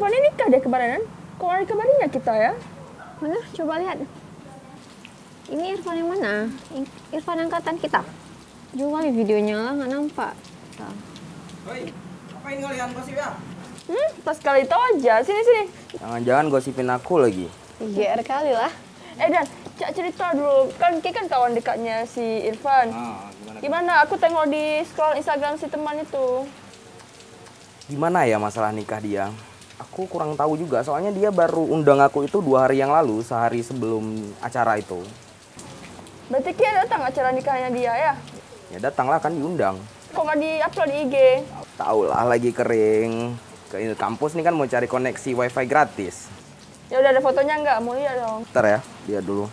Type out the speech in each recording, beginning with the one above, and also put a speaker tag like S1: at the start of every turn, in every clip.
S1: Irfan ini nikah deh kemarin kan? Kok ada kabarnya kita ya?
S2: Mana? Coba lihat. Ini Irfan yang mana? Irfan angkatan kita. Jauh kali videonya lah, nggak nampak.
S3: Hoi, apa ini kalian gosip ya?
S1: Pas kali tahu aja. Sini.
S3: Jangan-jangan gosipin aku lagi.
S2: GR kali lah.
S1: Dan, Cak cerita dulu. Kan Ki kan kawan dekatnya si Irfan. Gimana? Aku tengok di scroll Instagram si teman itu.
S3: Gimana ya masalah nikah dia? Aku kurang tahu juga, soalnya dia baru undang aku itu 2 hari yang lalu, sehari sebelum acara itu.
S1: Berarti Ki datang acara nikahnya dia ya?
S3: Ya datanglah, kan diundang.
S1: Kok nggak di-upload di IG?
S3: Tahu lah, lagi kering. Ke kampus nih kan mau cari koneksi wifi gratis.
S1: Ya udah ada fotonya nggak? Mau lihat dong.
S3: Ntar ya, lihat dulu.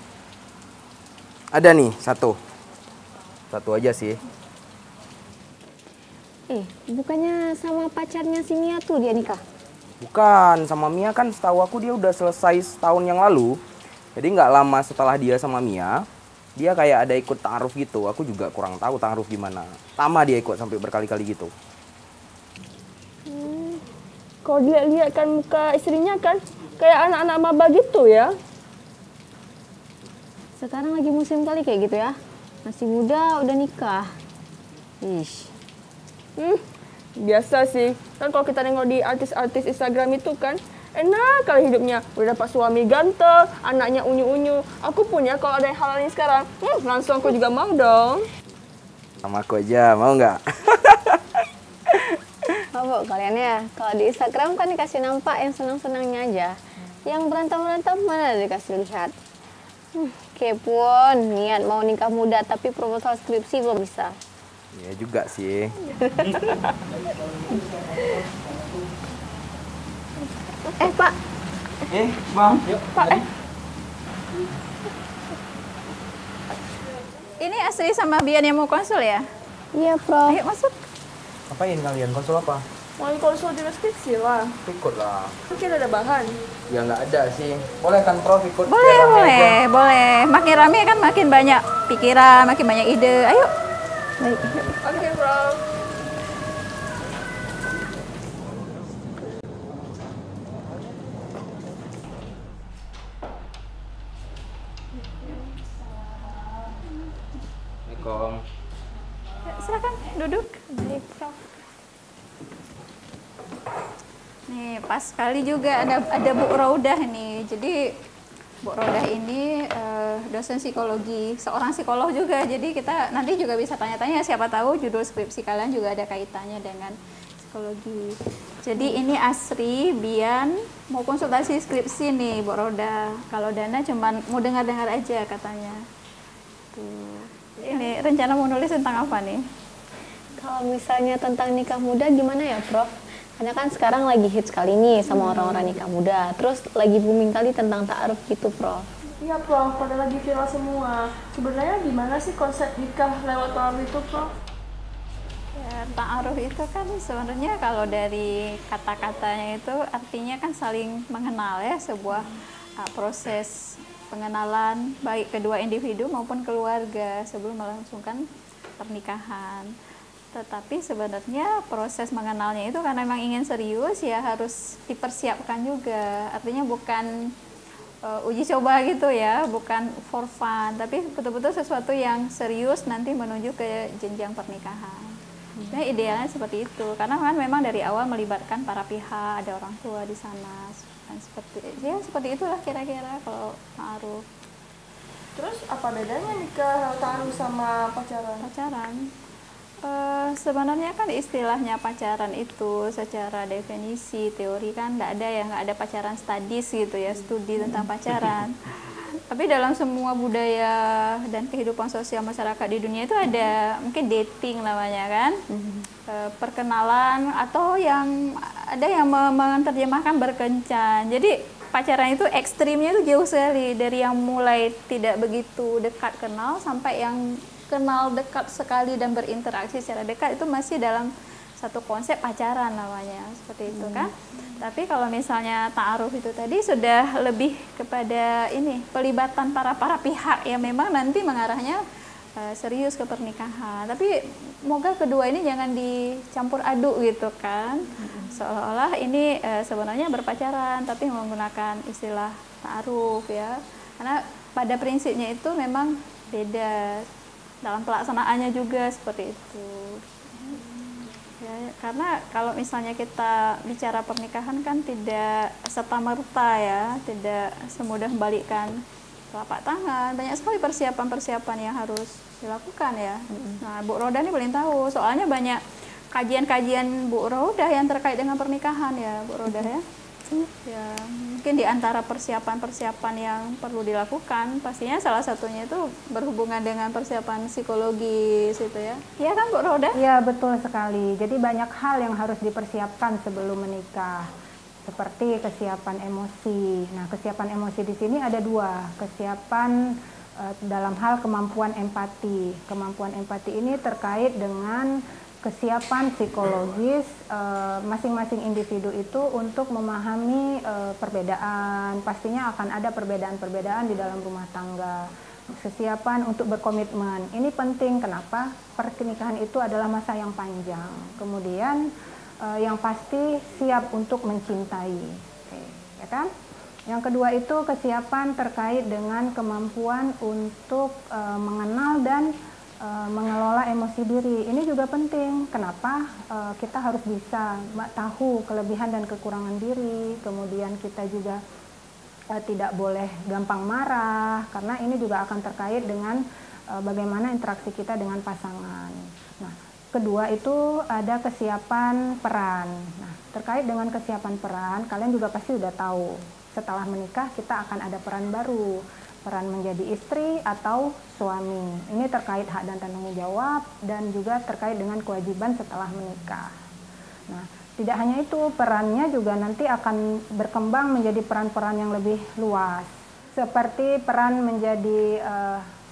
S3: Ada nih, satu. Satu aja sih.
S2: Bukannya sama pacarnya si Mia tuh dia nikah?
S3: Bukan, sama Mia kan setahu aku dia udah selesai setahun yang lalu. Jadi nggak lama setelah dia sama Mia, dia kayak ada ikut ta'aruf gitu. Aku juga kurang tahu ta'aruf gimana. Lama dia ikut sampai berkali-kali gitu.
S1: Kalau dia lihat kan muka istrinya kan kayak anak-anak maba gitu ya.
S2: Sekarang lagi musim kali kayak gitu ya. Masih muda udah nikah. Ish.
S1: Biasa sih. Kan kalau kita nengok di artis-artis Instagram itu kan enak kali hidupnya. Udah dapat suami ganteng, anaknya unyu-unyu. Aku punya kalau ada yang halal ini sekarang. Langsung aku juga mau dong.
S3: Sama aku aja, mau nggak?
S2: Mabok kalian ya. Kalau di Instagram kan dikasih nampak yang senang-senangnya aja. Yang berantem-berantem mana dikasih lihat. Kepon, niat mau nikah muda tapi proposal skripsi belum bisa.
S3: Iya juga sih.
S2: Pak.
S3: Bang, yuk.
S1: Pak,
S4: Ini Asri sama Bian yang mau konsul ya?
S2: Iya, Prof.
S4: Ayo masuk.
S3: Apain kalian? Konsul apa?
S1: mau konsul di skripsi lah.
S3: Ikut lah.
S1: Mungkin ada bahan.
S3: Ya nggak ada sih. Boleh kan Prof ikut?
S4: Boleh,
S3: Biar rame aja.
S4: boleh. Makin rame kan makin banyak pikiran, makin banyak ide. Ayo.
S2: Baik.
S1: Oke, Prof.
S3: Assalamualaikum.
S4: Silakan duduk.
S2: Baik, Prof.
S4: Nih, pas sekali juga ada Bu Raudah nih. Jadi Bu Raudah ini dosen psikologi, seorang psikolog juga. Jadi kita nanti juga bisa tanya-tanya, siapa tahu judul skripsi kalian juga ada kaitannya dengan psikologi. Jadi ini Asri, Bian mau konsultasi skripsi nih Bu Raudah. Kalau Dana cuman mau dengar-dengar aja katanya. Tuh. Ini rencana mau nulis tentang apa nih?
S2: Kalau misalnya tentang nikah muda gimana ya, Prof? Karena kan sekarang lagi hits kali nih sama orang-orang nikah muda. Terus lagi booming kali tentang ta'aruf gitu, Prof.
S1: Iya, Prof. Pada lagi viral semua. Sebenarnya gimana sih konsep nikah lewat ta'aruf itu, Prof?
S4: Ya, ta'aruf itu kan sebenarnya kalau dari kata-katanya itu artinya kan saling mengenal ya, sebuah proses pengenalan baik kedua individu maupun keluarga sebelum melangsungkan pernikahan. Tetapi sebenarnya proses mengenalnya itu karena memang ingin serius ya harus dipersiapkan juga. Artinya bukan uji coba gitu ya, bukan for fun, tapi betul-betul sesuatu yang serius nanti menuju ke jenjang pernikahan. Nah, idealnya seperti itu, karena kan memang dari awal melibatkan para pihak, ada orang tua di sana, dan seperti itulah kira-kira kalau ta'aruf.
S1: Terus apa bedanya nikah ta'aruf sama pacaran?
S4: Pacaran. Sebenarnya kan istilahnya pacaran itu secara definisi teori kan nggak ada pacaran studies gitu ya, studi tentang pacaran. Tapi dalam semua budaya dan kehidupan sosial masyarakat di dunia itu ada mungkin dating namanya kan, perkenalan atau yang ada yang menerjemahkan berkencan. Jadi pacaran itu ekstrimnya itu jauh sekali, dari yang mulai tidak begitu dekat kenal sampai yang kenal dekat sekali dan berinteraksi secara dekat itu masih dalam satu konsep pacaran namanya, seperti itu kan. Tapi kalau misalnya ta'aruf itu tadi sudah lebih kepada ini pelibatan para pihak yang memang nanti mengarahnya serius ke pernikahan. Tapi moga kedua ini jangan dicampur aduk gitu kan. Seolah-olah ini sebenarnya berpacaran tapi menggunakan istilah ta'aruf ya. Karena pada prinsipnya itu memang beda. Dalam pelaksanaannya juga seperti itu. Ya, karena kalau misalnya kita bicara pernikahan kan tidak serta-merta ya, tidak semudah membalikkan telapak tangan, banyak sekali persiapan-persiapan yang harus dilakukan ya. Nah, Bu Roda ini paling tahu, soalnya banyak kajian-kajian Bu Roda yang terkait dengan pernikahan ya, Bu Roda ya. Ya, mungkin di antara persiapan-persiapan yang perlu dilakukan, pastinya salah satunya itu berhubungan dengan persiapan psikologis itu ya. Iya kan Bu Roda?
S5: Iya, betul sekali. Jadi banyak hal yang harus dipersiapkan sebelum menikah. Seperti kesiapan emosi. Nah, kesiapan emosi di sini ada dua. Kesiapan dalam hal kemampuan empati. Kemampuan empati ini terkait dengan kesiapan psikologis masing-masing individu itu untuk memahami perbedaan. Pastinya akan ada perbedaan-perbedaan di dalam rumah tangga. Kesiapan untuk berkomitmen. Ini penting. Kenapa? Pernikahan itu adalah masa yang panjang. Kemudian yang pasti siap untuk mencintai, ya kan? Yang kedua itu kesiapan terkait dengan kemampuan untuk mengenal dan mengelola emosi diri. Ini juga penting. Kenapa? Kita harus bisa tahu kelebihan dan kekurangan diri. Kemudian kita juga tidak boleh gampang marah, karena ini juga akan terkait dengan bagaimana interaksi kita dengan pasangan. Nah, kedua itu ada kesiapan peran. Nah, terkait dengan kesiapan peran, kalian juga pasti sudah tahu. Setelah menikah kita akan ada peran baru. Peran menjadi istri atau suami. Ini terkait hak dan tanggung jawab dan juga terkait dengan kewajiban setelah menikah. Nah, tidak hanya itu, perannya juga nanti akan berkembang menjadi peran-peran yang lebih luas. Seperti peran menjadi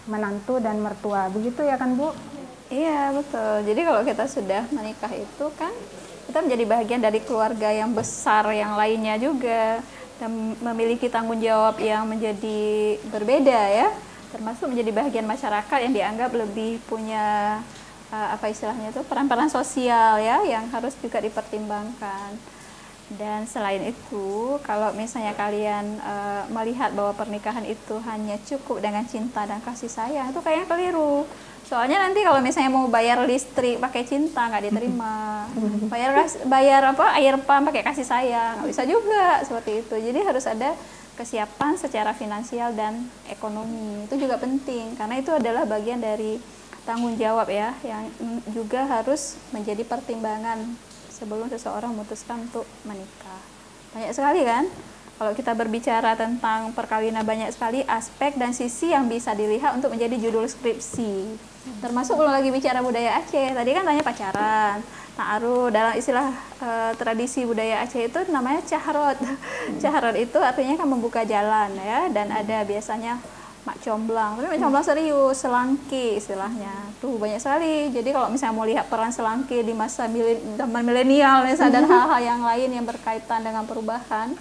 S5: menantu dan mertua. Begitu ya kan, Bu?
S4: Iya, betul. Jadi kalau kita sudah menikah itu kan kita menjadi bagian dari keluarga yang besar yang lainnya juga, dan memiliki tanggung jawab yang menjadi berbeda ya, termasuk menjadi bagian masyarakat yang dianggap lebih punya apa istilahnya itu peran-peran sosial ya yang harus juga dipertimbangkan. Dan selain itu, kalau misalnya kalian melihat bahwa pernikahan itu hanya cukup dengan cinta dan kasih sayang, itu kayaknya keliru. Soalnya nanti kalau misalnya mau bayar listrik pakai cinta nggak diterima, bayar apa air pump pakai kasih sayang nggak bisa juga seperti itu. Jadi harus ada kesiapan secara finansial dan ekonomi. Itu juga penting karena itu adalah bagian dari tanggung jawab ya yang juga harus menjadi pertimbangan sebelum seseorang memutuskan untuk menikah. Banyak sekali kan? Kalau kita berbicara tentang perkawinan, banyak sekali aspek dan sisi yang bisa dilihat untuk menjadi judul skripsi. Termasuk belum lagi bicara budaya Aceh. Tadi kan tanya pacaran, ta'aruf. Dalam istilah tradisi budaya Aceh itu namanya cahrot. Cahrot itu artinya kan membuka jalan ya, dan ada biasanya mak comblang. Tapi mak comblang serius, selangki istilahnya. Tuh banyak sekali. Jadi kalau misalnya mau lihat peran selangki di masa zaman milenial dan hal-hal yang lain yang berkaitan dengan perubahan,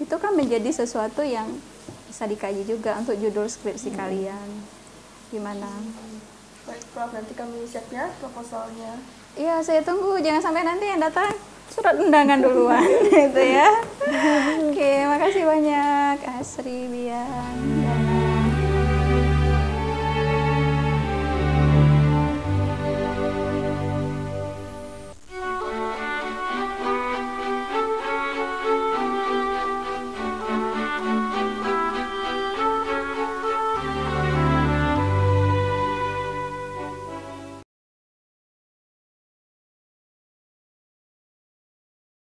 S4: itu kan menjadi sesuatu yang bisa dikaji juga untuk judul skripsi kalian. Gimana?
S1: Baik, Prof, nanti kami siap ya proposalnya.
S4: Iya, saya tunggu. Jangan sampai nanti yang datang surat undangan duluan gitu ya. Oke, makasih banyak Asri, Bian.